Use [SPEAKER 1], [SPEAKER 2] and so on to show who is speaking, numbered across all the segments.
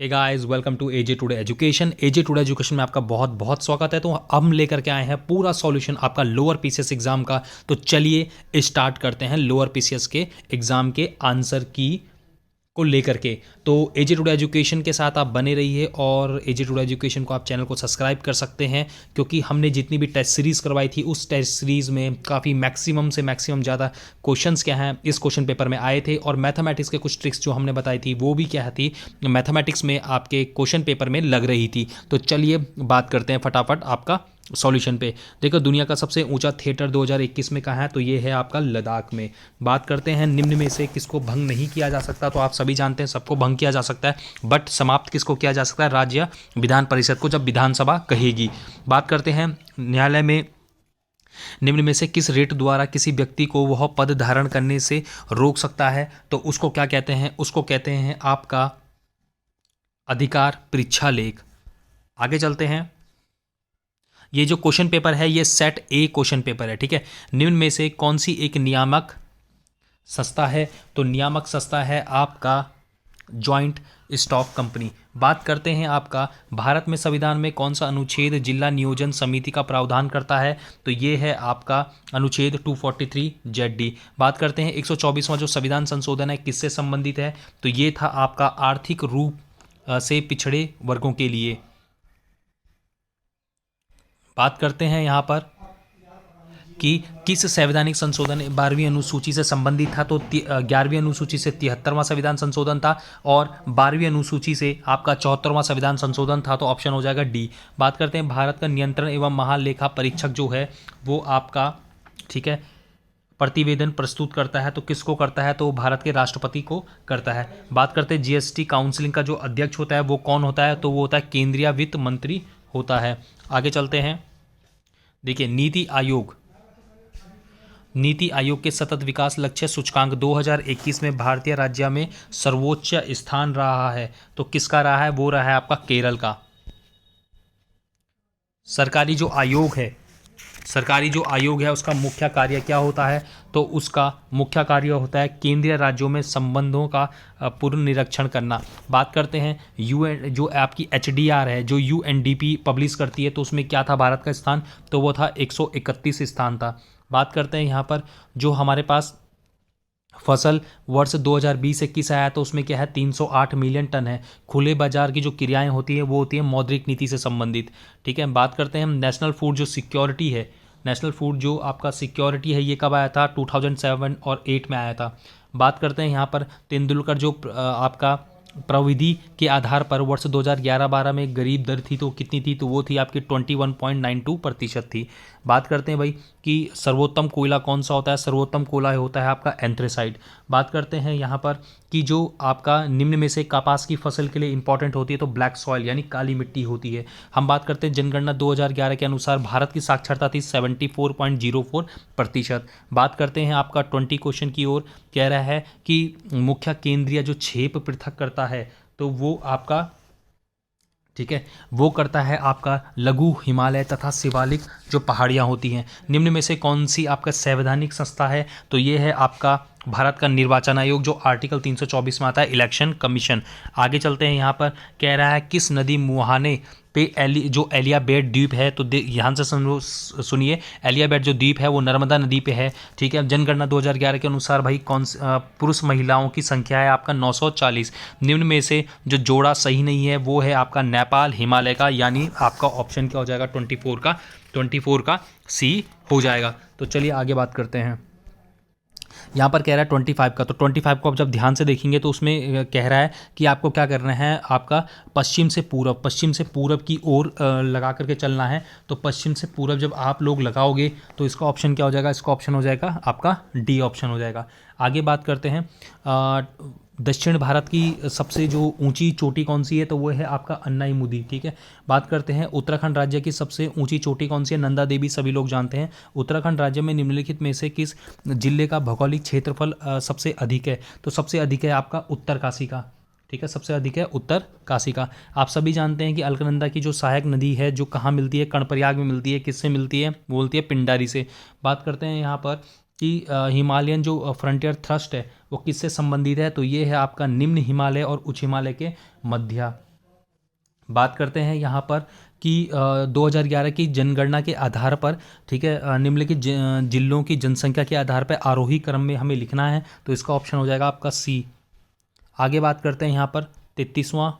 [SPEAKER 1] Hey guys, welcome to AJ Today Education. AJ Today Education में आपका बहुत बहुत स्वागत है। तो हम लेकर के आए हैं पूरा सॉल्यूशन आपका लोअर पीसीएस एग्जाम का। तो चलिए स्टार्ट करते हैं लोअर पीसीएस के एग्जाम के आंसर की को लेकर के। तो एजे टुडे एजुकेशन के साथ आप बने रहिए और एजे टुडे एजुकेशन को आप चैनल को सब्सक्राइब कर सकते हैं, क्योंकि हमने जितनी भी टेस्ट सीरीज़ करवाई थी उस टेस्ट सीरीज़ में काफ़ी मैक्सिमम से मैक्सिमम ज़्यादा क्वेश्चंस क्या हैं इस क्वेश्चन पेपर में आए थे। और मैथमेटिक्स के कुछ ट्रिक्स जो हमने बताई थी वो भी क्या थी, मैथमेटिक्स में आपके क्वेश्चन पेपर में लग रही थी। तो चलिए बात करते हैं फटाफट आपका सॉल्यूशन पे। देखो, दुनिया का सबसे ऊंचा थिएटर 2021 में कहाँ है, तो ये है आपका लद्दाख में। बात करते हैं निम्न में से किसको भंग नहीं किया जा सकता, तो आप सभी जानते हैं सबको भंग किया जा सकता है, बट समाप्त किसको किया जा सकता है, राज्य विधान परिषद को, जब विधानसभा कहेगी। बात करते हैं न्यायालय में निम्न में से किस रेट द्वारा किसी व्यक्ति को वह पद धारण करने से रोक सकता है, तो उसको क्या कहते हैं, उसको कहते हैं आपका अधिकार परीक्षा लेख। आगे चलते हैं। ये जो क्वेश्चन पेपर है ये सेट ए क्वेश्चन पेपर है, ठीक है। निम्न में से कौन सी एक नियामक संस्था है, तो नियामक संस्था है आपका जॉइंट स्टॉक कंपनी। बात करते हैं आपका भारत में संविधान में कौन सा अनुच्छेद जिला नियोजन समिति का प्रावधान करता है, तो ये है आपका अनुच्छेद 243 ZD। बात करते हैं 124वां जो संविधान संशोधन है किससे संबंधित है, तो ये था आपका आर्थिक रूप से पिछड़े वर्गों के लिए। बात करते हैं यहाँ पर कि किस संवैधानिक संशोधन 12वीं अनुसूची से संबंधित था, तो 11वीं अनुसूची से 73वां संविधान संशोधन था और 12वीं अनुसूची से आपका 74वां संविधान संशोधन था, तो ऑप्शन हो जाएगा डी। बात करते हैं भारत का नियंत्रण एवं महालेखा परीक्षक जो है वो आपका, ठीक है, प्रतिवेदन प्रस्तुत करता है, तो किसको करता है, तो भारत के राष्ट्रपति को करता है। बात करते हैं जीएसटी काउंसिलिंग का जो अध्यक्ष होता है वो कौन होता है, तो वो होता है केंद्रीय वित्त मंत्री होता है। आगे चलते हैं। देखिए, नीति आयोग के सतत विकास लक्ष्य सूचकांक 2021 में भारतीय राज्य में सर्वोच्च स्थान रहा है, तो किसका रहा है, वो रहा है आपका केरल का। सरकारी जो आयोग है उसका मुख्य कार्य क्या होता है, तो उसका मुख्य कार्य होता है केंद्रीय राज्यों में संबंधों का पुनर्निरीक्षण करना। बात करते हैं यूएन जो आपकी एचडीआर है जो यूएनडीपी पब्लिश करती है, तो उसमें क्या था भारत का स्थान, तो वो था 131 स्थान था। बात करते हैं यहाँ पर जो हमारे पास फसल वर्ष 2020-21 आया, तो उसमें क्या है 308 मिलियन टन है। खुले बाजार की जो क्रियाएं होती है वो होती है मौद्रिक नीति से संबंधित, ठीक है। बात करते हैं हम नेशनल फूड जो सिक्योरिटी है, नेशनल फूड जो आपका सिक्योरिटी है ये कब आया था, 2007 और 8 में आया था। बात करते हैं यहाँ पर तेंदुलकर जो आपका प्रविधि के आधार पर वर्ष 2011-12 में गरीब दर थी तो कितनी थी, तो वो थी आपकी 21.92% थी। बात करते हैं भाई कि सर्वोत्तम कोयला कौन सा होता है, सर्वोत्तम कोयला होता है आपका एंथ्रेसाइट। बात करते हैं यहाँ पर कि जो आपका निम्न में से कपास की फसल के लिए इंपॉर्टेंट होती है, तो ब्लैक सॉइल यानी काली मिट्टी होती है। हम बात करते हैं जनगणना 2011 के अनुसार भारत की साक्षरता थी 74.04%। बात करते हैं आपका 20 क्वेश्चन की ओर, कह रहा है कि मुख्य केंद्रीय जो छेप पृथक करता है, तो वो आपका, ठीक है, वो करता है आपका लघु हिमालय तथा शिवालिक जो पहाड़ियाँ होती हैं। निम्न में से कौन सी आपका संवैधानिक संस्था है, तो ये है आपका भारत का निर्वाचन आयोग जो आर्टिकल 324 में आता है, इलेक्शन कमीशन। आगे चलते हैं। यहाँ पर कह रहा है किस नदी मुहाने पे जो एलियाबेट द्वीप है, तो ध्यान से सुनिए, एलियाबेट जो द्वीप है वो नर्मदा नदी पे है, ठीक है। जनगणना 2011 के अनुसार भाई पुरुष महिलाओं की संख्या है आपका 940। निम्न में से जो जोड़ा सही नहीं है वो है आपका नेपाल हिमालय का, यानी आपका ऑप्शन क्या हो जाएगा, 24 का सी हो जाएगा। तो चलिए आगे बात करते हैं। यहाँ पर कह रहा है 25 का, तो 25 को आप जब ध्यान से देखेंगे तो उसमें कह रहा है कि आपको क्या करना है, आपका पश्चिम से पूरब की ओर लगा करके चलना है। तो पश्चिम से पूरब जब आप लोग लगाओगे तो इसका ऑप्शन क्या हो जाएगा, इसका ऑप्शन हो जाएगा आपका डी ऑप्शन हो जाएगा। आगे बात करते हैं दक्षिण भारत की सबसे जो ऊंची चोटी कौन सी है, तो वो है आपका अन्नाईमुदी, ठीक है। बात करते हैं उत्तराखंड राज्य की सबसे ऊंची चोटी कौन सी है, नंदा देवी सभी लोग जानते हैं। उत्तराखंड राज्य में निम्नलिखित में से किस जिले का भौगोलिक क्षेत्रफल सबसे अधिक है, तो सबसे अधिक है आपका उत्तरकाशी का, ठीक है, सबसे अधिक है उत्तरकाशी का। आप सभी जानते हैं कि अलकनंदा की जो सहायक नदी है जो कहाँ मिलती है, कर्णप्रयाग में मिलती है, किससे मिलती है, बोलती है पिंडारी से। बात करते हैं यहाँ पर कि हिमालयन जो फ्रंटियर थ्रस्ट है वो किससे संबंधित है, तो ये है आपका निम्न हिमालय और उच्च हिमालय के मध्य। बात करते हैं यहाँ पर कि 2011 की जनगणना के आधार पर, ठीक है, निम्नलिखित जिलों की जनसंख्या के आधार पर आरोही क्रम में हमें लिखना है, तो इसका ऑप्शन हो जाएगा आपका सी। आगे बात करते हैं यहाँ पर 33वां,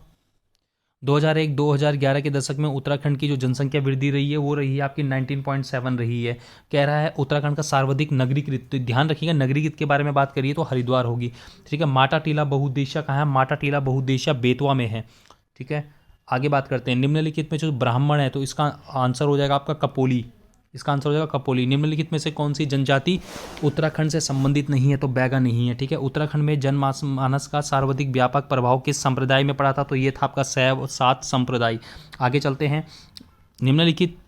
[SPEAKER 1] 2001-2011 के दशक में उत्तराखंड की जो जनसंख्या वृद्धि रही है वो रही है आपकी 19.7 रही है। कह रहा है उत्तराखंड का सर्वाधिक नगरीकृत, तो ध्यान रखिएगा नगरीकृत के बारे में बात करिए तो हरिद्वार होगी, ठीक है। माटा टीला बहुउद्देश्य कहाँ है, माटा टीला बहुउद्देश्य बेतवा में है, ठीक है। आगे बात करते हैं निम्नलिखित में जो ब्राह्मण है तो इसका आंसर हो जाएगा आपका कपोली, इसका आंसर हो जाएगा कपोली। निम्नलिखित में से कौन सी जनजाति उत्तराखंड से संबंधित नहीं है, तो बैगा नहीं है, ठीक है। उत्तराखंड में जनमानस का सर्वाधिक व्यापक प्रभाव किस संप्रदाय में पड़ा था, तो ये था आपका शैव सात संप्रदाय। आगे चलते हैं निम्नलिखित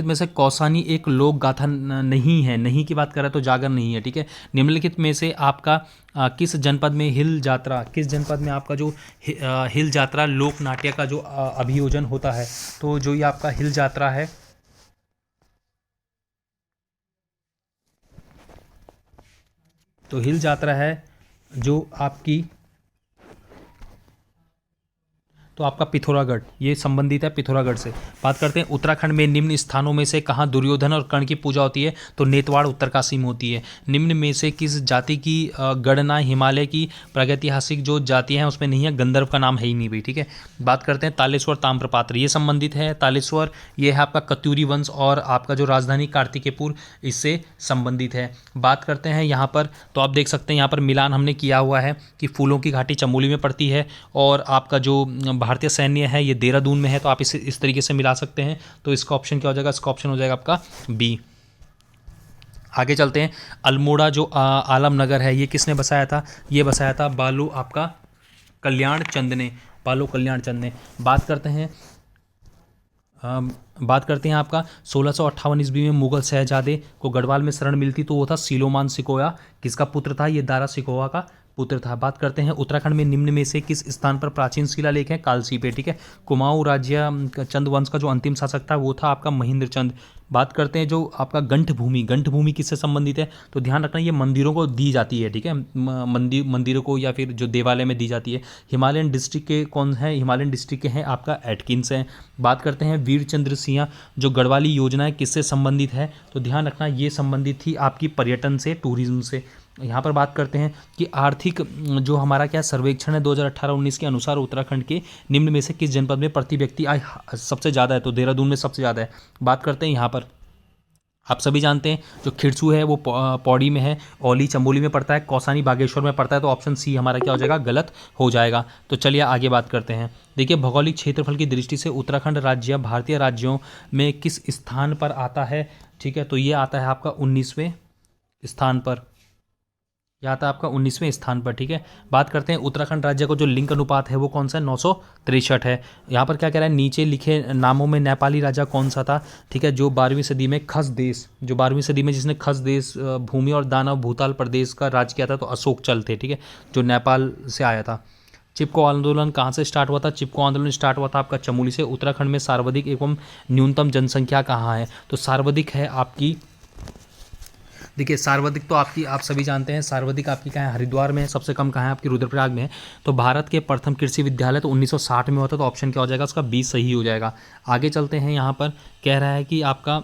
[SPEAKER 1] में से कौसानी एक लोक गाथा नहीं है, नहीं की बात कर रहा है तो जागर नहीं है, ठीक है। निम्नलिखित में से आपका किस जनपद में हिल जात्रा, किस जनपद में आपका जो हिल जात्रा लोक नाट्य का जो अभियोजन होता है, तो जो ये आपका हिल जात्रा है, तो हिल जात्रा है जो आपकी, तो आपका पिथौरागढ़, ये संबंधित है पिथौरागढ़ से। बात करते हैं उत्तराखंड में निम्न स्थानों में से कहाँ दुर्योधन और कर्ण की पूजा होती है, तो नेतवाड़ उत्तरकाशी में होती है। निम्न में से किस जाति की गणना हिमालय की प्रागैतिहासिक जो जातियाँ हैं उसमें नहीं है, गंधर्व का नाम है ही नहीं भाई, ठीक है। बात करते हैं तालेश्वर ताम्रपात्र, ये संबंधित है तालेश्वर, ये है आपका कत्यूरी वंश और आपका जो राजधानी कार्तिकेयपुर इससे संबंधित है। बात करते हैं यहाँ पर, तो आप देख सकते हैं यहाँ पर मिलान हमने किया हुआ है कि फूलों की घाटी चमोली में पड़ती है और आपका जो भारतीय सैन्य है ये देहरादून में है, तो आप इसे इस तरीके से मिला सकते हैं। तो इसका ऑप्शन क्या हो जाएगा, इसका ऑप्शन हो जाएगा आपका बी। आगे चलते हैं अल्मोड़ा जो आलमनगर है ये किसने बसाया था, ये बसाया था बालू आपका कल्याण चंद ने, बालू कल्याण चंद ने। बात करते हैं आपका 1658 ईस्वी में मुगल शहजादे को गढ़वाल में शरण मिलती, तो वो था सीलोमान सिकोया, किसका पुत्र था, ये दारा सिकोया का पुत्र था। बात करते हैं उत्तराखंड में निम्न में से किस स्थान पर प्राचीन शिलालेख है, कालसी पे, ठीक है। कुमाऊं राज्य चंद वंश का जो अंतिम शासक था वो था आपका महेंद्र चंद। बात करते हैं जो आपका गंठ भूमि, गंठ भूमि किससे संबंधित है, तो ध्यान रखना ये मंदिरों को दी जाती है, ठीक है, मंदिरों को या फिर जो देवालय में दी जाती है। हिमालयन डिस्ट्रिक्ट के कौन है, हिमालयन डिस्ट्रिक्ट के हैं आपका एटकिंस हैं। बात करते हैं वीर चंद्र सिंह जो गढ़वाली योजना है किससे संबंधित है, तो ध्यान रखना ये संबंधित थी आपकी पर्यटन से, टूरिज्म से। यहाँ पर बात करते हैं कि आर्थिक जो हमारा क्या सर्वेक्षण है 2018-19 के अनुसार उत्तराखंड के निम्न में से किस जनपद में प्रति व्यक्ति आय सबसे ज़्यादा है, तो देहरादून में सबसे ज़्यादा है। बात करते हैं यहाँ पर, आप सभी जानते हैं जो खिरसू है वो पौड़ी में है, औली चमोली में पड़ता है, कौसानी बागेश्वर में पड़ता है, तो ऑप्शन सी हमारा क्या हो जाएगा, गलत हो जाएगा। तो चलिए आगे बात करते हैं। देखिए भौगोलिक क्षेत्रफल की दृष्टि से उत्तराखंड राज्य भारतीय राज्यों में किस स्थान पर आता है, ठीक है, तो ये आता है आपका 19वें स्थान पर, यह आता है आपका 19वें स्थान पर, ठीक है। बात करते हैं उत्तराखंड राज्य को जो लिंग अनुपात है वो कौन सा है, 963 है। यहाँ पर क्या कह रहा है, नीचे लिखे नामों में नेपाली राजा कौन सा था, ठीक है, जो 12वीं सदी में खस देश, जो 12वीं सदी में जिसने खस देश भूमि और दानव भूताल प्रदेश का राज किया था, तो अशोक चल थे, ठीक है, जो नेपाल से आया था। चिपको आंदोलन कहाँ से स्टार्ट हुआ था, चिपको आंदोलन स्टार्ट हुआ था आपका चमोली से। उत्तराखंड में सर्वाधिक एवं न्यूनतम जनसंख्या कहाँ है, तो सर्वाधिक है आपकी, देखिए सर्वाधिक तो आपकी आप सभी जानते हैं, सर्वाधिक आपकी कहाँ है, हरिद्वार में है, सबसे कम कहाँ है आपकी रुद्रप्रयाग में है। तो भारत के प्रथम कृषि विद्यालय तो 1960 में होता, तो ऑप्शन क्या हो जाएगा, उसका 20 सही हो जाएगा। आगे चलते हैं, यहाँ पर कह रहा है कि आपका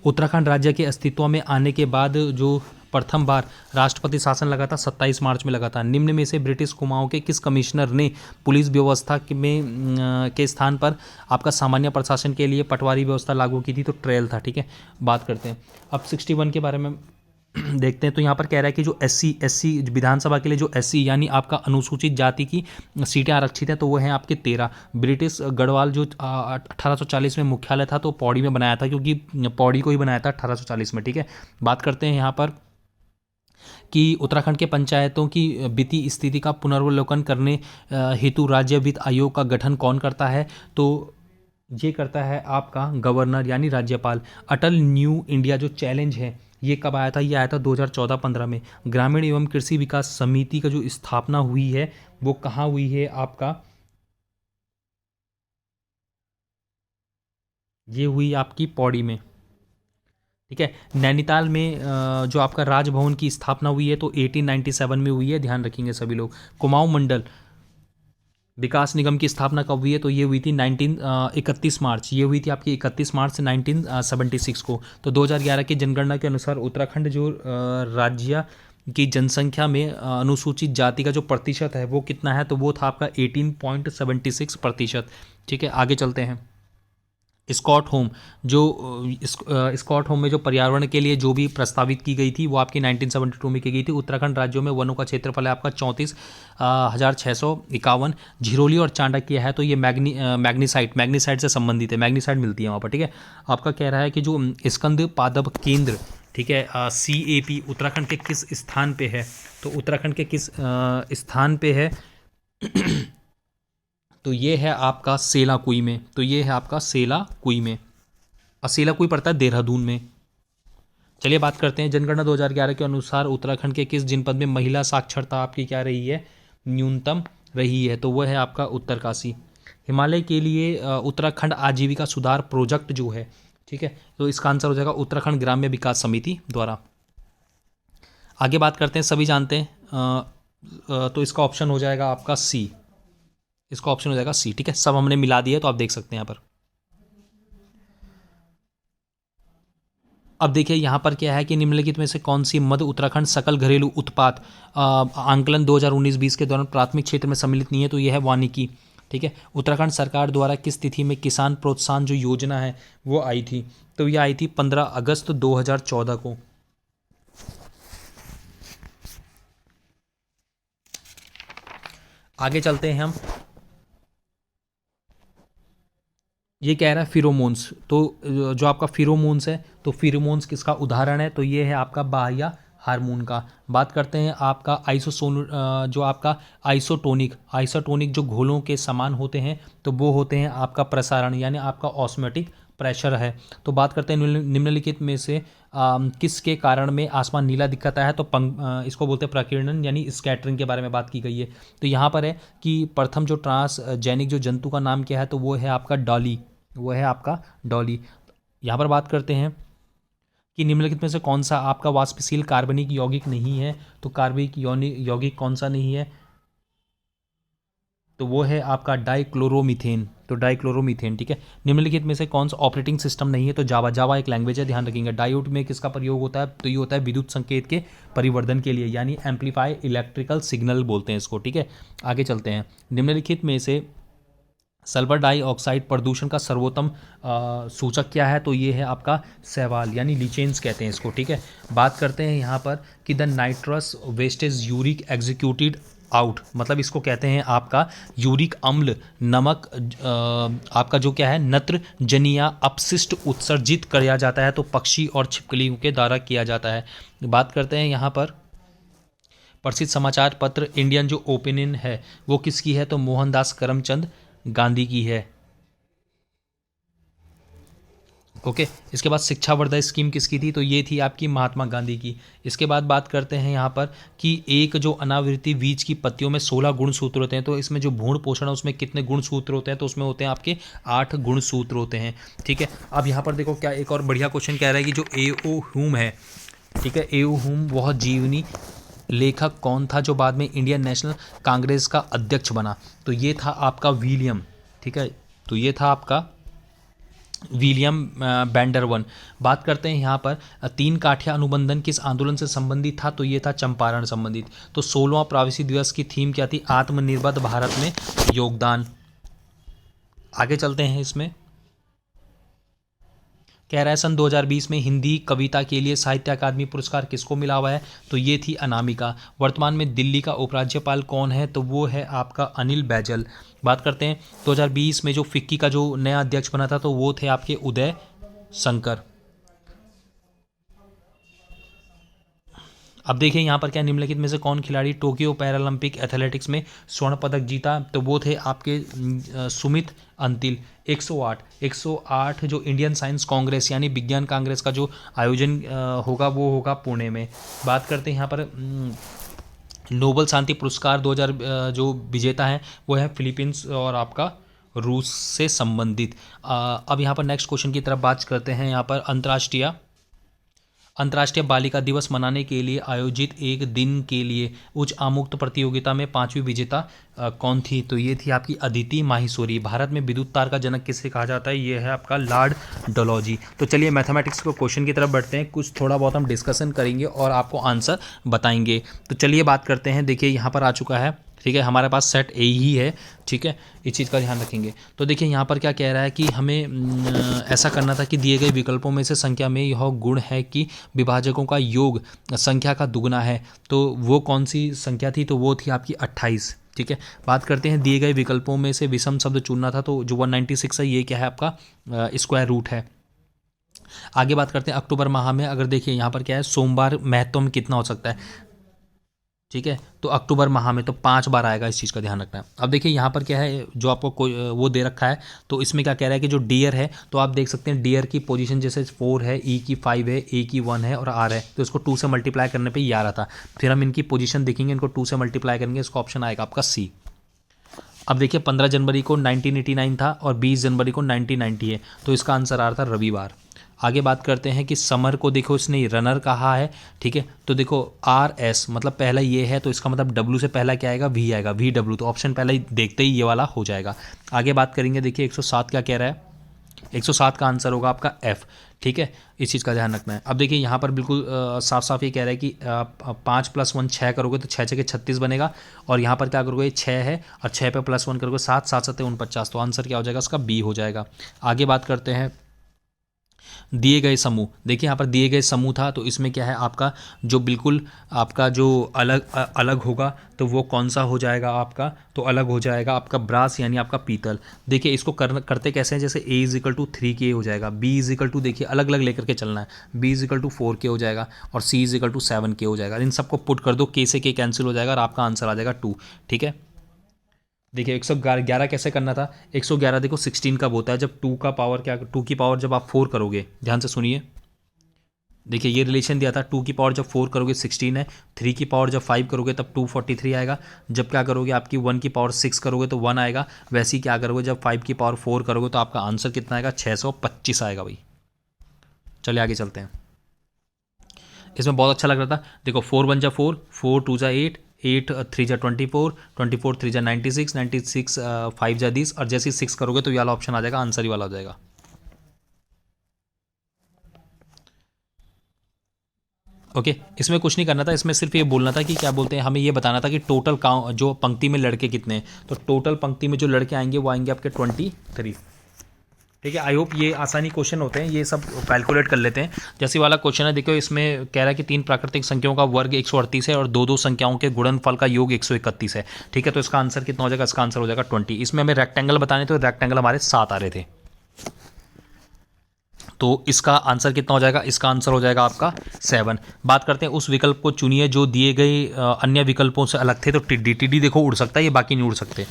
[SPEAKER 1] उत्तराखंड राज्य के अस्तित्व में आने के बाद जो प्रथम बार राष्ट्रपति शासन लगा था 27 मार्च में लगा था। निम्न में से ब्रिटिश कुमाऊं के किस कमिश्नर ने पुलिस व्यवस्था के स्थान पर आपका सामान्य प्रशासन के लिए पटवारी व्यवस्था लागू की थी, तो ट्रेल था, ठीक है। बात करते हैं अब 61 के बारे में देखते हैं। तो यहाँ पर कह रहा है कि जो एससी विधानसभा के लिए जो एससी यानी आपका अनुसूचित जाति की सीटें आरक्षित हैं, तो वो हैं आपके 13। ब्रिटिश गढ़वाल जो 1840 में मुख्यालय था तो पौड़ी में बनाया था, क्योंकि पौड़ी को ही बनाया था 1840 में, ठीक है। बात करते हैं यहाँ पर कि उत्तराखंड के पंचायतों की वित्तीय स्थिति का पुनर्वलोकन करने हेतु राज्य वित्त आयोग का गठन कौन करता है, तो ये करता है आपका गवर्नर यानी राज्यपाल। अटल न्यू इंडिया जो चैलेंज है ये कब आया था, ये आया था 2014-15 में। ग्रामीण एवं कृषि विकास समिति का जो स्थापना हुई है वो कहाँ हुई है आपका, ये हुई आपकी पौड़ी में, ठीक है। नैनीताल में जो आपका राजभवन की स्थापना हुई है तो 1897 में हुई है, ध्यान रखेंगे सभी लोग। कुमाऊं मंडल विकास निगम की स्थापना कब हुई है, तो ये हुई थी 31 मार्च, ये हुई थी आपकी 31 मार्च 1976 को। तो 2011 की जनगणना के अनुसार उत्तराखंड जो राज्य की जनसंख्या में अनुसूचित जाति का जो प्रतिशत है वो कितना है, तो वो था आपका 18.76%। ठीक है, आगे चलते हैं। स्कॉट होम जो स्कॉट होम में जो पर्यावरण के लिए जो भी प्रस्तावित की गई थी वो आपकी 1972 में की गई थी। उत्तराखंड राज्यों में वनों का क्षेत्रफल है आपका 34,651। झिरोली और चाणक्य है तो ये मैग्नीसाइट से संबंधित है, मैग्नीसाइट मिलती है वहाँ पर। ठीक है, आपका कह रहा है कि जो स्कंद पादप केंद्र, ठीक है, CAP उत्तराखंड के किस स्थान पे है, तो उत्तराखंड के किस स्थान पे है तो ये है आपका सेलाकुई में, तो ये है आपका सेलाकुई में, और सेलाकुई पड़ता है देहरादून में। चलिए बात करते हैं, जनगणना 2011 के अनुसार उत्तराखंड के किस जनपद में महिला साक्षरता आपकी क्या रही है, न्यूनतम रही है, तो वह है आपका उत्तरकाशी। हिमालय के लिए उत्तराखंड आजीविका सुधार प्रोजेक्ट जो है, ठीक है, तो इसका आंसर हो जाएगा उत्तराखंड ग्राम्य विकास समिति द्वारा। आगे बात करते हैं, सभी जानते हैं तो इसका ऑप्शन हो जाएगा आपका सी, इसका ऑप्शन हो जाएगा सी। ठीक है, सब हमने मिला दिया तो आप देख सकते हैं यहाँ पर। अब देखिए यहाँ पर क्या है कि निम्नलिखित में से कौन सी मध्य उत्तराखंड सकल घरेलू उत्पाद आंकलन 2019-20 के दौरान प्राथमिक क्षेत्र में सम्मिलित नहीं है, तो यह है वानिकी। ठीक है, उत्तराखंड सरकार द्वारा किस तिथि में किसान प्रोत्साहन जो योजना है वो आई थी, तो ये आई थी 15 अगस्त 2014 को। आगे चलते हैं हम, ये कह रहा है फिरोमोन्स, तो जो आपका फिरोमोन्स है तो फिरोमोन्स किसका उदाहरण है, तो ये है आपका बाह्य हार्मोन का। बात करते हैं आपका जो आपका आइसोटोनिक जो घोलों के समान होते हैं तो वो होते हैं आपका प्रसारण, यानी आपका ऑस्मोटिक प्रेशर है। तो बात करते हैं निम्नलिखित में से किसके कारण में आसमान नीला दिखता है, तो इसको बोलते हैं प्रकीर्णन यानी स्कैटरिंग के बारे में बात की गई है। तो यहाँ पर है कि प्रथम जो ट्रांसजेनिक जो जंतु का नाम क्या है, तो वो है आपका डॉली, वो है आपका डॉली। यहाँ पर बात करते हैं कि निम्नलिखित में से कौन सा आपका वाष्पशील कार्बनिक यौगिक नहीं है, तो कार्बनिक यौगिक कौन सा नहीं है, तो वो है आपका डाइक्लोरोमीथेन, तो डाइक्लोरोमीथेन। ठीक है, निम्नलिखित में से कौन सा ऑपरेटिंग सिस्टम नहीं है, तो जावा एक लैंग्वेज है, ध्यान रखेंगे। डायोड में किसका प्रयोग होता है, तो ये होता है विद्युत संकेत के परिवर्धन के लिए, यानी एम्पलीफाई इलेक्ट्रिकल सिग्नल बोलते हैं इसको। ठीक है, आगे चलते हैं, निम्नलिखित में से सल्फर डाइऑक्साइड प्रदूषण का सर्वोत्तम सूचक क्या है, तो ये है आपका सहवाल यानी लीचेंस कहते हैं इसको। ठीक है, बात करते हैं यहाँ पर कि the nitrous wastage uric executed out, मतलब इसको कहते हैं आपका यूरिक अम्ल नमक आपका जो क्या है नत्रजनीय अपशिष्ट उत्सर्जित किया जाता है, तो पक्षी और छिपकलियों के द्वारा किया जाता है। बात करते हैं यहाँ पर प्रसिद्ध समाचार पत्र इंडियन जो ओपिनियन है वो किसकी है, तो मोहनदास करमचंद गांधी की है। ओके, इसके बाद शिक्षा वर्धक स्कीम किसकी थी, तो ये थी आपकी महात्मा गांधी की। इसके बाद बात करते हैं यहाँ पर कि एक जो अनावृति बीज की पत्तियों में 16 गुणसूत्र होते हैं, तो इसमें जो भ्रूण पोषण है उसमें कितने गुणसूत्र होते हैं, तो उसमें होते हैं आपके 8 गुणसूत्र होते हैं। ठीक है, अब यहाँ पर देखो क्या एक और बढ़िया क्वेश्चन कह रहा है कि जो एओ ह्यूम है, ठीक है, एओ ह्यूम वह जीवनी लेखक कौन था जो बाद में इंडियन नेशनल कांग्रेस का अध्यक्ष बना, तो ये था आपका विलियम। ठीक है, तो ये था आपका विलियम बैंडरवन। बात करते हैं यहाँ पर 3 काठिया अनुबंधन किस आंदोलन से संबंधित था, तो ये था चंपारण संबंधित। तो 16वां प्रवासी दिवस की थीम क्या थी, आत्मनिर्भर भारत में योगदान। आगे चलते हैं, इसमें कह रहा है सन 2020 में हिंदी कविता के लिए साहित्य अकादमी पुरस्कार किसको मिला हुआ है, तो ये थी अनामिका। वर्तमान में दिल्ली का उपराज्यपाल कौन है, तो वो है आपका अनिल बैजल। बात करते हैं 2020 में जो फिक्की का जो नया अध्यक्ष बना था, तो वो थे आपके उदय शंकर। अब देखिए यहाँ पर क्या निम्नलिखित में से कौन खिलाड़ी टोक्यो पैरालंपिक एथलेटिक्स में स्वर्ण पदक जीता, तो वो थे आपके सुमित अंतिल। 108 जो इंडियन साइंस कांग्रेस यानी विज्ञान कांग्रेस का जो आयोजन होगा वो होगा पुणे में। बात करते हैं यहाँ पर नोबल शांति पुरस्कार 2000 जो विजेता हैं वो है फिलीपींस और आपका रूस से संबंधित। अब यहाँ पर नेक्स्ट क्वेश्चन की तरफ बात करते हैं। यहाँ पर अंतर्राष्ट्रीय अंतर्राष्ट्रीय बालिका दिवस मनाने के लिए आयोजित एक दिन के लिए उच्च आमुक्त प्रतियोगिता में 5वीं विजेता कौन थी? तो ये थी आपकी अदिति माहेश्वरी। भारत में विद्युत तार का जनक किसे कहा जाता है? ये है आपका लॉर्ड डलहौजी। तो चलिए मैथमेटिक्स को क्वेश्चन की तरफ बढ़ते हैं, कुछ थोड़ा बहुत हम डिस्कशन करेंगे और आपको आंसर बताएंगे। तो चलिए बात करते हैं। देखिए यहाँ पर आ चुका है, ठीक है, हमारे पास सेट ए ही है, ठीक है, इस चीज़ का ध्यान रखेंगे। तो देखिए यहाँ पर क्या कह रहा है कि हमें ऐसा करना था कि दिए गए विकल्पों में से संख्या में यह गुण है कि विभाजकों का योग संख्या का दुगना है। तो वो कौन सी संख्या थी? तो वो थी आपकी 28, ठीक है। बात करते हैं दिए गए विकल्पों में से विषम शब्द चुनना था, तो जो 196 है ये क्या है आपका स्क्वायर रूट है। आगे बात करते हैं अक्टूबर माह में, अगर देखिए यहाँ पर क्या है, सोमवार महत्व में कितना हो सकता है, ठीक है। तो अक्टूबर माह में तो 5 बार आएगा, इस चीज़ का ध्यान रखना है। अब देखिए यहाँ पर क्या है, जो आपको वो दे रखा है, तो इसमें क्या कह रहा है कि जो डियर है, तो आप देख सकते हैं डियर की पोजीशन जैसे 4 है, ई की 5 है, ए की 1 है और आर है, तो इसको 2 से मल्टीप्लाई करने पे ये आ रहा था। फिर हम इनकी पोजीशन देखेंगे, इनको 2 से मल्टीप्लाई करेंगे, इसका ऑप्शन आएगा आपका सी। अब देखिए 15 जनवरी को 1989 था और 20 जनवरी को 1990 है, तो इसका आंसर आ रहा था रविवार। आगे बात करते हैं कि समर को देखो इसने रनर कहा है, ठीक है। तो देखो आर एस मतलब पहला ये है, तो इसका मतलब डब्ल्यू से पहला क्या आएगा, वी आएगा, वी डब्ल्यू। तो ऑप्शन पहला ही देखते ही ये वाला हो जाएगा। आगे बात करेंगे, देखिए 107 क्या कह रहा है, 107 का आंसर होगा आपका एफ, ठीक है, इस चीज़ का ध्यान रखना है। अब देखिए यहाँ पर बिल्कुल साफ साफ ये कह रहा है कि 5 + 1 6 करोगे तो 6 6 36 बनेगा, और यहाँ पर क्या करोगे, 6 है और 6 पे +1 करोगे 7 7 7 49, तो आंसर क्या हो जाएगा इसका बी हो जाएगा। आगे बात करते हैं दिए गए समूह। देखिए यहाँ पर दिए गए समूह था, तो इसमें क्या है आपका जो बिल्कुल आपका जो अलग होगा, तो वो कौन सा हो जाएगा आपका, तो अलग हो जाएगा आपका ब्रास यानी आपका पीतल। देखिए इसको करते कैसे हैं, जैसे a = 3K हो जाएगा, b = देखिए अलग अलग लेकर के चलना है, b = 4K हो जाएगा और c = 7K हो जाएगा। इन सबको पुट कर दो, k से k कैंसिल हो जाएगा और आपका आंसर आ जाएगा 2, ठीक है। देखिए 111 कैसे करना था, 111 देखो 16 कब होता है, जब 2 का पावर क्या, 2 की पावर जब आप 4 करोगे, ध्यान से सुनिए। देखिए ये रिलेशन दिया था, 2 की पावर जब 4 करोगे 16 है, 3 की पावर जब 5 करोगे तब 243 आएगा, जब क्या करोगे आपकी 1 की पावर 6 करोगे तो 1 आएगा, वैसे ही क्या करोगे जब 5 की पावर 4 करोगे तो आपका आंसर कितना आएगा, 625 आएगा भाई। चलिए आगे चलते हैं। इसमें बहुत अच्छा लग रहा था, देखो 4 × 1 = 4, 4 × 2 = 8, 8 × 3 = 24, 24 × 3 = 96, 96 5 × 10, और जैसे ही 6 करोगे तो ये वाला ऑप्शन आ जाएगा, आंसर ही वाला हो जाएगा। ओके इसमें कुछ नहीं करना था, इसमें सिर्फ ये बोलना था कि क्या बोलते हैं, हमें ये बताना था कि टोटल काउंट जो पंक्ति में लड़के कितने हैं, तो टोटल पंक्ति में जो लड़के आएंगे वो आएंगे आपके 23, ठीक है। आई होप ये आसानी क्वेश्चन होते हैं, ये सब कैलकुलेट कर लेते हैं। जैसे वाला क्वेश्चन है, देखो इसमें कह रहा है कि 3 प्राकृतिक संख्याओं का वर्ग 138 है और 2 संख्याओं के गुणनफल का योग 131 है, ठीक है। तो इसका आंसर कितना हो जाएगा, इसका आंसर हो जाएगा 20। इसमें हमें रेक्टेंगल बताने, तो रेक्टेंगल हमारे 7 आ रहे थे, तो इसका आंसर कितना हो जाएगा, इसका आंसर हो जाएगा आपका 7। बात करते हैं उस विकल्प को चुनिए जो दिए गए अन्य विकल्पों से अलग थे, तो टिड्डी देखो उड़ सकता है, ये बाकी नहीं उड़ सकते।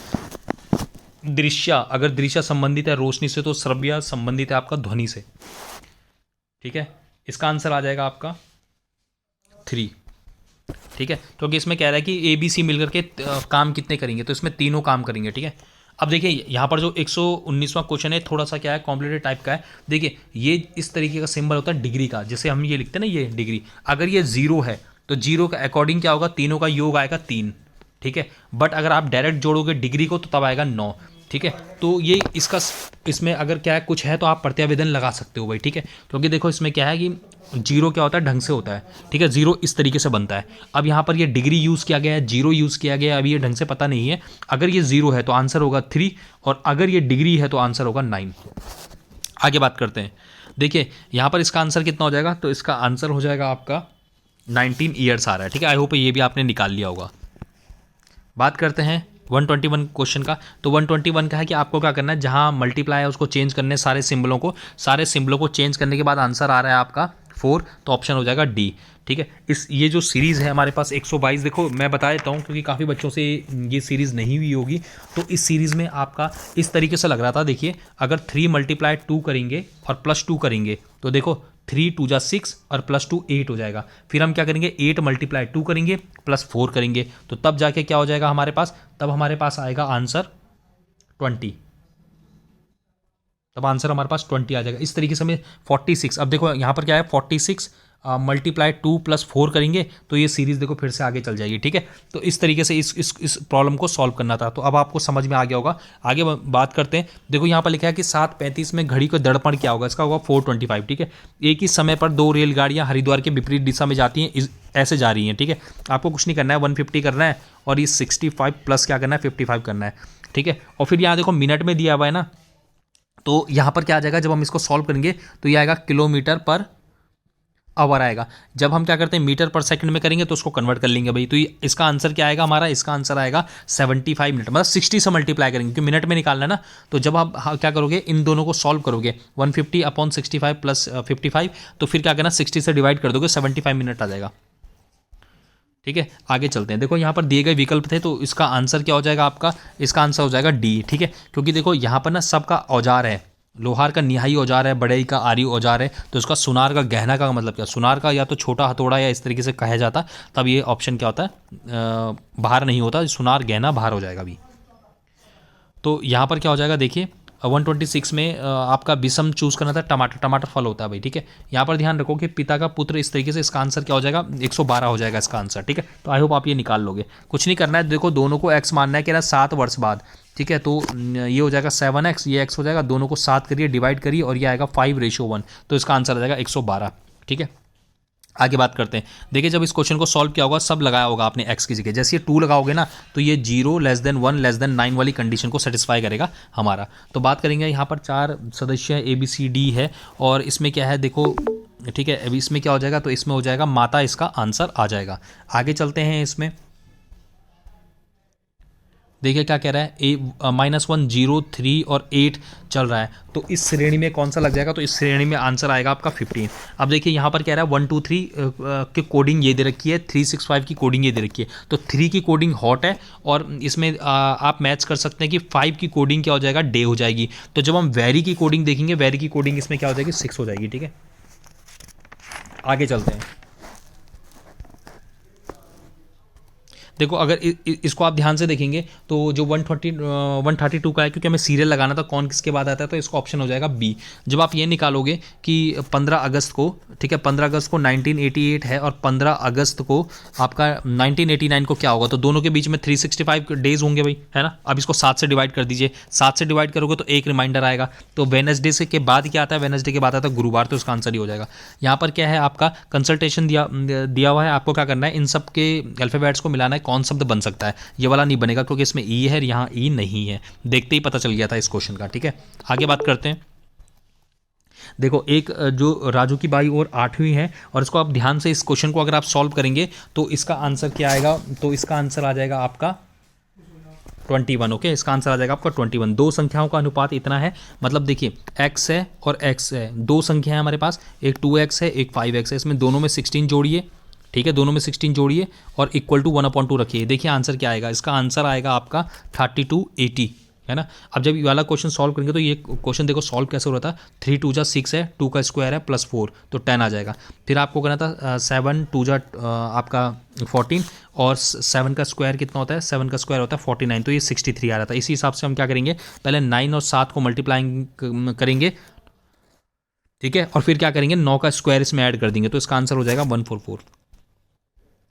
[SPEAKER 1] दृश्य, अगर दृश्य संबंधित है रोशनी से, तो श्रव्य संबंधित है आपका ध्वनि से, ठीक है। इसका आंसर आ जाएगा आपका 3, ठीक है। क्योंकि इसमें कह रहा है कि ABC मिलकर के काम कितने करेंगे, तो इसमें तीनों काम करेंगे, ठीक है। अब देखिए यहाँ पर जो 119वां क्वेश्चन है थोड़ा सा क्या है, कॉम्प्लिकेटेड टाइप का है। देखिए ये इस तरीके का सिंबल होता है डिग्री का, जैसे हम ये लिखते हैं ना, ये डिग्री, अगर ये 0 है तो 0 का अकॉर्डिंग क्या होगा, तीनों का योग आएगा 3, ठीक है। बट अगर आप डायरेक्ट जोड़ोगे डिग्री को तो तब आएगा 9, ठीक है। तो ये इसका इसमें अगर क्या है कुछ है तो आप प्रत्यावेदन लगा सकते हो भाई, ठीक है। क्योंकि देखो इसमें क्या है कि 0 क्या होता है, ढंग से होता है, ठीक है, 0 इस तरीके से बनता है। अब यहाँ पर ये डिग्री यूज़ किया गया है, 0 यूज़ किया गया है, अभी ये ढंग से पता नहीं है। अगर ये 0 है तो आंसर होगा 3, और अगर ये डिग्री है तो आंसर होगा 9। आगे बात करते हैं, देखिए यहाँ पर इसका आंसर कितना हो जाएगा, तो इसका आंसर हो जाएगा आपका 19 ईयर्स आ रहा है, ठीक है। आई होप ये भी आपने निकाल लिया होगा। बात करते हैं 121 क्वेश्चन का, तो 121 का है कि आपको क्या करना है, जहां मल्टीप्लाई है उसको चेंज करने, सारे सिंबलों को चेंज करने के बाद आंसर आ रहा है आपका 4, तो ऑप्शन हो जाएगा डी, ठीक है। ये जो सीरीज़ है हमारे पास 122, देखो मैं बता देता हूँ क्योंकि काफ़ी बच्चों से ये सीरीज़ नहीं हुई होगी, तो इस सीरीज़ में आपका इस तरीके से लग रहा था। देखिए अगर 3 × 2 करेंगे और +2 करेंगे, तो देखो 3 × 2 = 6 और +2 8 हो जाएगा। फिर हम क्या करेंगे, 8 × 2 करेंगे +4 करेंगे, तो तब जाके क्या हो जाएगा हमारे पास, तब हमारे पास आएगा आंसर 20। तब आंसर हमारे पास 20 आ जाएगा। इस तरीके से हमें 46, अब देखो यहाँ पर क्या है 46 मल्टीप्लाई 2 + 4 करेंगे तो ये सीरीज़ देखो फिर से आगे चल जाएगी। ठीक है, तो इस तरीके से इस प्रॉब्लम को सॉल्व करना था। तो अब आपको समझ में आ गया होगा। आगे बात करते हैं। देखो यहाँ पर लिखा है कि 7:35 में घड़ी का दर्पण क्या होगा, इसका होगा 4:25। ठीक है, एक ही समय पर 2 रेलगाड़ियाँ हरिद्वार के विपरीत दिशा में जाती हैं, ऐसे जा रही हैं। ठीक है, आपको कुछ नहीं करना है, 150 करना है और ये 65 प्लस क्या करना है 55 करना है। ठीक है, और फिर यहाँ देखो मिनट में दिया हुआ है ना, तो यहाँ पर क्या आ जाएगा, जब हम इसको सॉल्व करेंगे तो ये आएगा किलोमीटर पर आवर आएगा। जब हम क्या करते हैं मीटर पर सेकंड में करेंगे तो उसको कन्वर्ट कर लेंगे भाई। तो इसका आंसर क्या आएगा हमारा, इसका आंसर आएगा 75 मिनट, मतलब 60 से मल्टीप्लाई करेंगे क्योंकि मिनट में निकालना है ना। तो जब आप क्या करोगे, इन दोनों को सॉल्व करोगे 150/65 + 55, तो फिर क्या करना 60 से डिवाइड कर दोगे, 75 मिनट आ जाएगा। ठीक है, आगे चलते हैं। देखो यहाँ पर दिए गए विकल्प थे तो इसका आंसर क्या हो जाएगा आपका, इसका आंसर हो जाएगा डी। ठीक है, क्योंकि देखो यहाँ पर ना सबका औजार है, लोहार का निहाई औजार है, बढ़ई का आरी औजार है, तो इसका सुनार का गहना का मतलब क्या, सुनार का या तो छोटा हथौड़ा या इस तरीके से कहा जाता, तब ये ऑप्शन क्या होता है, बाहर नहीं होता, सुनार गहना बाहर हो जाएगा अभी। तो यहाँ पर क्या हो जाएगा देखिए, 126 में आपका विषम चूज करना था, टमाटर, टमाटर फल होता है भाई। ठीक है, यहाँ पर ध्यान रखो कि पिता का पुत्र, इस तरीके से इसका आंसर क्या हो जाएगा 112 हो जाएगा इसका आंसर। ठीक है, तो आई होप आप ये निकाल लोगे, कुछ नहीं करना है। देखो दोनों को x मानना है कि ना 7 वर्ष बाद। ठीक है, तो ये हो जाएगा 7x, ये x हो जाएगा, दोनों को 7 करिए, डिवाइड करिए और ये आएगा 5:1, तो इसका आंसर आ जाएगा 112। ठीक है, आगे बात करते हैं। देखिए जब इस क्वेश्चन को सॉल्व किया होगा, सब लगाया होगा आपने x की जगह, जैसे ये 2 लगाओगे ना तो ये 0 <1 <9 वाली कंडीशन को सेटिस्फाई करेगा हमारा। तो बात करेंगे, यहाँ पर 4 सदस्य ABCD है और इसमें क्या है देखो। ठीक है, अभी इसमें क्या हो जाएगा, तो इसमें हो जाएगा माता, इसका आंसर आ जाएगा। आगे चलते हैं। इसमें देखिए क्या कह रहा है, -1 0 3 और 8 चल रहा है, तो इस श्रेणी में कौन सा लग जाएगा, तो इस श्रेणी में आंसर आएगा आपका 15। अब देखिए यहाँ पर कह रहा है 1 2 3 की कोडिंग ये दे रखी है, 365 की कोडिंग ये दे रखी है, तो 3 की कोडिंग हॉट है और इसमें आप मैच कर सकते हैं कि 5 की कोडिंग क्या हो जाएगा, डे हो जाएगी। तो जब हम वेरी की कोडिंग देखेंगे, वेरी की कोडिंग इसमें क्या हो जाएगी, 6 हो जाएगी। ठीक है, आगे चलते हैं। देखो अगर इसको आप ध्यान से देखेंगे तो जो 132 का है, क्योंकि हमें सीरियल लगाना था कौन किसके बाद आता है, तो इसका ऑप्शन हो जाएगा बी। जब आप ये निकालोगे कि 15 अगस्त को, ठीक है 15 अगस्त को 1988 है और 15 अगस्त को आपका 1989 को क्या होगा, तो दोनों के बीच में 365 डेज होंगे भाई, है ना। अब इसको 7 से डिवाइड कर दीजिए, 7 से डिवाइड करोगे तो एक रिमाइंडर आएगा, तो वेडनेसडे से के बाद क्या आता है, वेडनेसडे के बाद आता है गुरुवार, तो इसका आंसर ही हो जाएगा। यहाँ पर क्या है, आपका कंसल्टेशन दिया हुआ है, आपको क्या करना है, इन सब के अल्फाबेट्स को मिलाना है, कौन शब्द बन सकता है। ये वाला नहीं बनेगा क्योंकि इसमें ई है, यहाँ ई नहीं है, देखते ही पता चल गया था इस क्वेश्चन का। ठीक है, आगे बात करते हैं। देखो एक जो राजू की बाई और 8वीं है, और इसको आप ध्यान से, इस क्वेश्चन को अगर आप सॉल्व करेंगे तो इसका आंसर क्या आएगा, तो इसका आंसर आ जाएगा आपका 21। ओके, इसका आंसर आ जाएगा आपका 21। दो संख्याओं का अनुपात इतना है, मतलब देखिए x है और x है, दो संख्या है हमारे पास, एक 2x है एक 5x है, इसमें दोनों में 16 जोड़िए। ठीक है, दोनों में 16 जोड़िए और इक्वल टू 1/2 रखिए। देखिए आंसर क्या आएगा, इसका आंसर आएगा आपका 3280, है ना। अब जब ये वाला क्वेश्चन सॉल्व करेंगे तो ये क्वेश्चन देखो सॉल्व कैसे हो रहा था, 3 2 जा 6 है, 2 का स्क्वायर है +4 तो 10 आ जाएगा। फिर आपको करना था 7 2 जा आपका 14 और 7 का स्क्वायर कितना होता है, 7 का स्क्वायर होता है 49, तो ये 63 आ रहा था। इसी हिसाब से हम क्या करेंगे, पहले 9 और 7 को मल्टीप्लाइंग करेंगे, ठीक है, और फिर क्या करेंगे 9 का स्क्वायर इसमें ऐड कर देंगे, तो इसका आंसर हो जाएगा 144।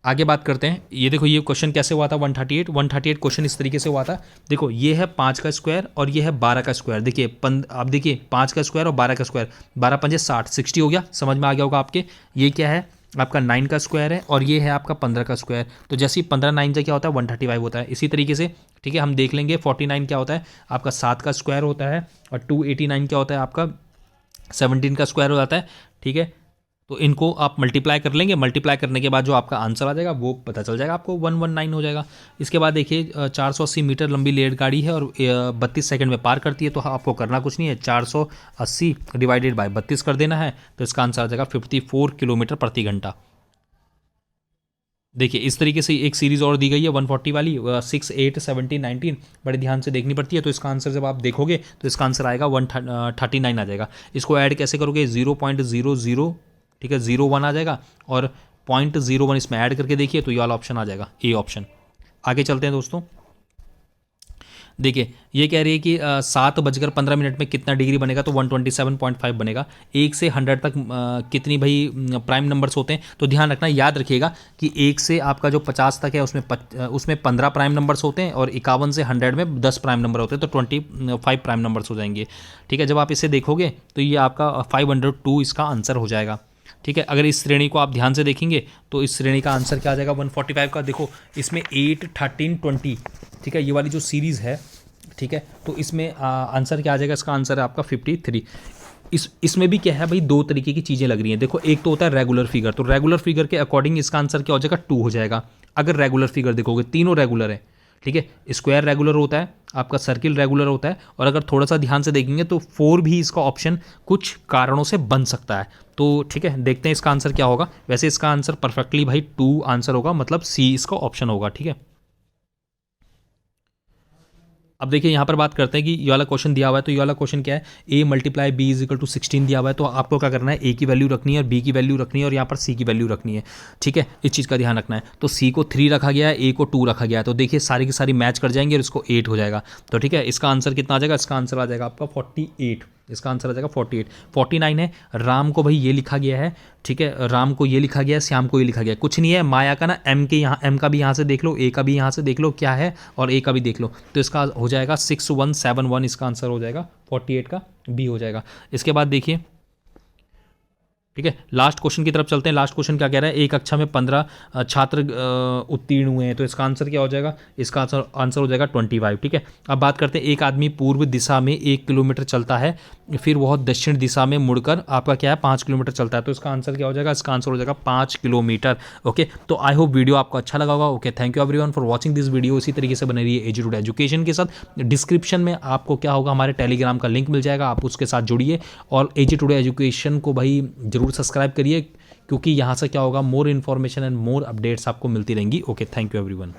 [SPEAKER 1] आगे बात करते हैं। ये देखो ये क्वेश्चन कैसे हुआ था, 138 क्वेश्चन इस तरीके से हुआ था। देखो ये है 5 का स्क्वायर और ये है 12 का स्क्वायर। देखिए अब देखिए 5 का स्क्वायर और 12 का स्क्वायर, 12 पंजे 60 हो गया, समझ में आ गया होगा आपके। ये क्या है आपका 9 का स्क्वायर है और ये है आपका 15 का स्क्वायर, तो जैसे ही 15 9 से क्या होता है 135 होता है। इसी तरीके से ठीक है हम देख लेंगे 49 क्या होता है आपका 7 का स्क्वायर होता है और 289 क्या होता है आपका 17 का स्क्वायर हो जाता है। ठीक है, तो इनको आप मल्टीप्लाई कर लेंगे, मल्टीप्लाई करने के बाद जो आपका आंसर आ जाएगा वो पता चल जाएगा आपको, 119 हो जाएगा। इसके बाद देखिए 480 मीटर लंबी रेलगाड़ी है और 32 सेकंड में पार करती है, तो आपको करना कुछ नहीं है, 480 डिवाइडेड बाय 32 कर देना है, तो इसका आंसर आ जाएगा 54 किलोमीटर प्रति घंटा। देखिए इस तरीके से एक सीरीज़ और दी गई है 140 वाली, 6 8 17 19, बड़े ध्यान से देखनी पड़ती है। तो इसका आंसर जब आप देखोगे तो इसका आंसर आएगा 139 आ जाएगा। इसको ऐड कैसे करोगे, 0.00, ठीक है 01 आ जाएगा और 0.01 इसमें ऐड करके देखिए तो ये वाला ऑप्शन आ जाएगा, ए ऑप्शन। आगे चलते हैं दोस्तों। देखिए ये कह रही है कि 7:15 में कितना डिग्री बनेगा, तो 127.5 बनेगा। 1 से 100 तक कितनी भाई प्राइम नंबर्स होते हैं, तो ध्यान रखना, याद रखिएगा कि 1 से आपका जो 50 तक है उसमें 15 प्राइम नंबर्स होते हैं, और 51 से 100 में 10 प्राइम नंबर होते हैं, तो 25 प्राइम नंबर्स हो जाएंगे। ठीक है, जब आप इसे देखोगे तो ये आपका 502 इसका आंसर हो जाएगा। ठीक है, अगर इस श्रेणी को आप ध्यान से देखेंगे तो इस श्रेणी का आंसर क्या आ जाएगा 145 का। देखो इसमें 8, 13, 20, ठीक है, ये वाली जो सीरीज़ है, ठीक है, तो इसमें आंसर क्या आ जाएगा, इसका आंसर है आपका 53। इसमें भी क्या है भाई, दो तरीके की चीज़ें लग रही हैं। देखो एक तो होता है रेगुलर फिगर, तो रेगुलर फिगर के अकॉर्डिंग इसका आंसर क्या हो जाएगा 2 हो जाएगा। अगर रेगुलर फिगर देखोगे तीनों रेगुलर है, ठीक है, स्क्वायर रेगुलर होता है, आपका सर्किल रेगुलर होता है, और अगर थोड़ा सा ध्यान से देखेंगे तो 4 भी इसका ऑप्शन कुछ कारणों से बन सकता है। तो ठीक है, देखते हैं इसका आंसर क्या होगा। वैसे इसका आंसर परफेक्टली भाई 2 आंसर होगा, मतलब सी इसका ऑप्शन होगा। ठीक है, अब देखिए यहाँ पर बात करते हैं कि ये वाला क्वेश्चन दिया हुआ है, तो ये वाला क्वेश्चन क्या है, a × b = 16 दिया हुआ है। तो आपको क्या करना है, a की वैल्यू रखनी है और b की वैल्यू रखनी है और यहाँ पर c की वैल्यू रखनी है। ठीक है, इस चीज़ का ध्यान रखना है। तो c को 3 रखा गया है, a को 2 रखा गया है, तो देखिए सारी की सारी मैच कर जाएंगे और इसको 8 हो जाएगा। तो ठीक है, इसका आंसर कितना आ जाएगा, इसका आंसर आ जाएगा आपका 48। इसका आंसर आ जाएगा 48। 49 है, राम को भाई ये लिखा गया है, ठीक है, राम को ये लिखा गया है, श्याम को ये लिखा गया है, कुछ नहीं है। माया का ना एम के यहाँ, एम का भी यहाँ से देख लो, ए का भी यहाँ से देख लो क्या है, और ए का भी देख लो, तो इसका हो जाएगा 6171, इसका आंसर हो जाएगा 48 का बी हो जाएगा। इसके बाद देखिए, ठीक है, लास्ट क्वेश्चन की तरफ चलते हैं। लास्ट क्वेश्चन क्या कह रहा है, एक कक्षा में 15 छात्र उत्तीर्ण हुए हैं, तो इसका आंसर क्या हो जाएगा, इसका आंसर हो जाएगा 25। ठीक है, अब बात करते हैं, एक आदमी पूर्व दिशा में 1 किलोमीटर चलता है, फिर वह दक्षिण दिशा में मुड़कर आपका क्या है 5 किलोमीटर चलता है, तो इसका आंसर क्या हो जाएगा, इसका आंसर हो जाएगा 5 किलोमीटर। ओके, तो आई होप वीडियो आपको अच्छा लगा होगा। Okay, thank you everyone for watching this video. इसी तरीके से बने रहिए एजी टुडे एजुकेशन के साथ। डिस्क्रिप्शन में आपको क्या होगा, हमारे टेलीग्राम का लिंक मिल जाएगा, आप उसके साथ जुड़िए और एजी टुडे एजुकेशन को भाई जरूर सब्सक्राइब करिए, क्योंकि यहाँ से क्या होगा, more information and more updates आपको मिलती रहेंगी। Okay, thank you everyone.